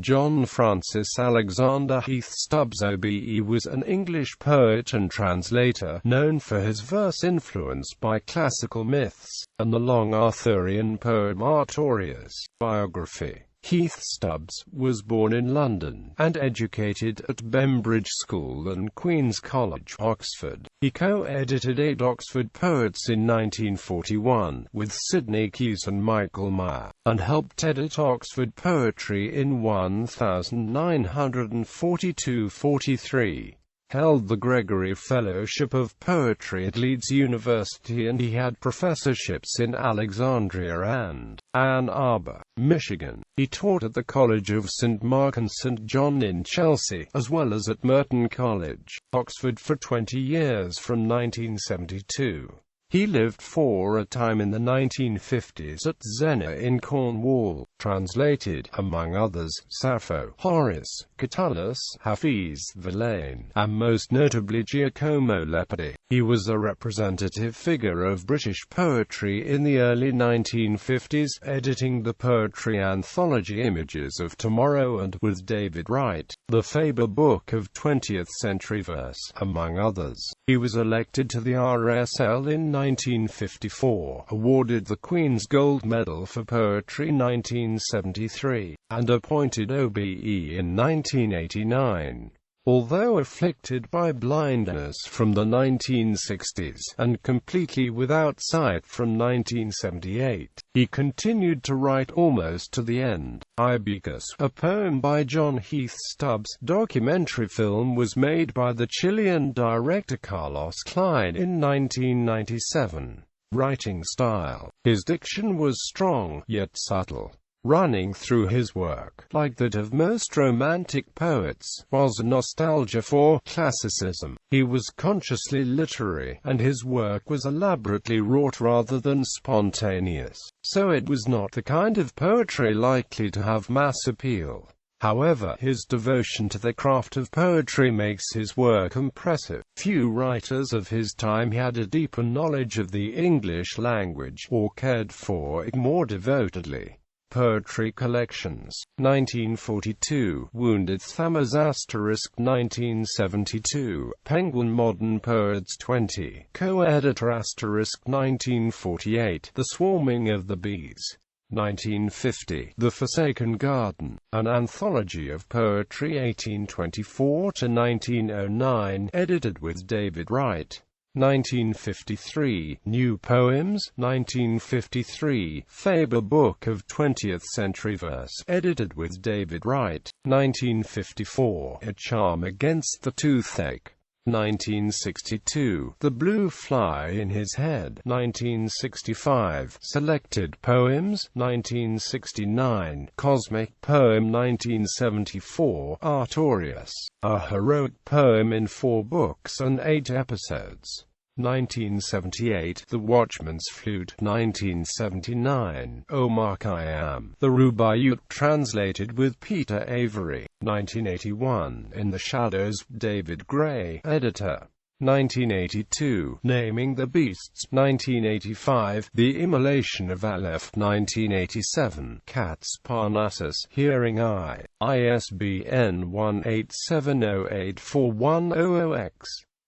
John Francis Alexander Heath-Stubbs OBE was an English poet and translator, known for his verse influenced by classical myths, and the long Arthurian poem Artorius. Biography. Heath-Stubbs was born in London, and educated at Bembridge School and Queen's College, Oxford. He co-edited 8 Oxford poets in 1941, with Sidney Cuse and Michael Meyer, and helped edit Oxford poetry in 1942–43. Held the Gregory Fellowship of Poetry at Leeds University, and he had professorships in Alexandria and Ann Arbor, Michigan. He taught at the College of St. Mark and St. John in Chelsea, as well as at Merton College, Oxford for 20 years from 1972. He lived for a time in the 1950s at Xenia in Cornwall, translated, among others, Sappho, Horace, Catullus, Hafiz, Verlaine, and most notably Giacomo Leopardi. He was a representative figure of British poetry in the early 1950s, editing the poetry anthology Images of Tomorrow and, with David Wright, the Faber Book of 20th-century Verse, among others. He was elected to the RSL in 1954, awarded the Queen's Gold Medal for Poetry 1973, and appointed OBE in 1989. Although afflicted by blindness from the 1960s, and completely without sight from 1978, he continued to write almost to the end. Ibeacus, a poem by John Heath-Stubbs. Documentary film was made by the Chilean director Carlos Klein in 1997. Writing style. His diction was strong, yet subtle. Running through his work, like that of most Romantic poets, was a nostalgia for classicism. He was consciously literary, and his work was elaborately wrought rather than spontaneous, so it was not the kind of poetry likely to have mass appeal. However, his devotion to the craft of poetry makes his work impressive. Few writers of his time had a deeper knowledge of the English language, or cared for it more devotedly. Poetry collections. 1942, Wounded Thammers * 1972, Penguin Modern Poets 20, co-editor * 1948, The Swarming of the Bees. 1950, The Forsaken Garden, an anthology of poetry 1824–1909, edited with David Wright. 1953, New Poems. 1953, Faber Book of 20th-century Verse, edited with David Wright. 1954, A Charm Against the Toothache. 1962, The Blue Fly in His Head. 1965, Selected Poems. 1969, Cosmic Poem. 1974, Artorius, a heroic poem in 4 books and 8 episodes. 1978, The Watchman's Flute. 1979, Omar Khayyam, The Rubaiyat, translated with Peter Avery. 1981, In the Shadows, David Gray, editor. 1982, Naming the Beasts. 1985, The Immolation of Aleph. 1987, Cats Parnassus, Hearing Eye, ISBN 1870841000X.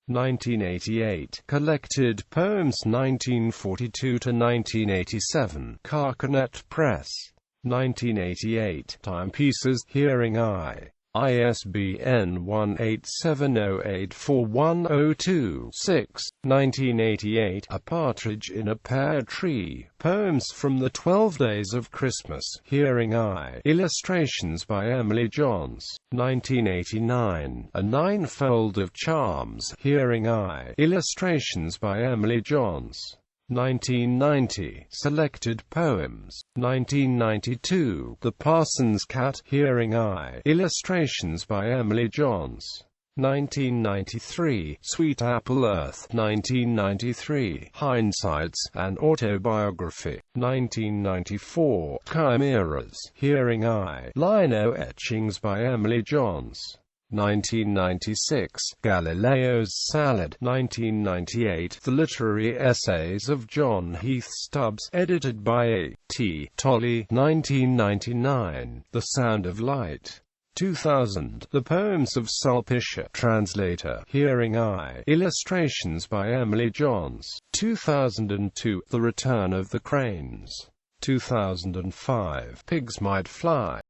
1988, Collected Poems. 1942–1987, Carcanet Press. 1988, Timepieces, Hearing Eye, ISBN 1870841026. 1988, A Partridge in a Pear Tree, Poems from the 12 Days of Christmas, Hearing Eye, illustrations by Emily Johns. 1989, A Ninefold of Charms, Hearing Eye, illustrations by Emily Johns. 1990, Selected Poems. 1992, The Parson's Cat, Hearing Eye, illustrations by Emily Johns. 1993, Sweet Apple Earth. 1993, Hindsights, an Autobiography. 1994, Chimeras, Hearing Eye, lino etchings by Emily Johns. 1996, Galileo's Salad. 1998, The Literary Essays of John Heath-Stubbs, edited by A. T. Tolley. 1999, The Sound of Light. 2000. The Poems of Sulpicia. Translator, Hearing Eye. Illustrations by Emily Johns. 2002. The Return of the Cranes. 2005. Pigs Might Fly.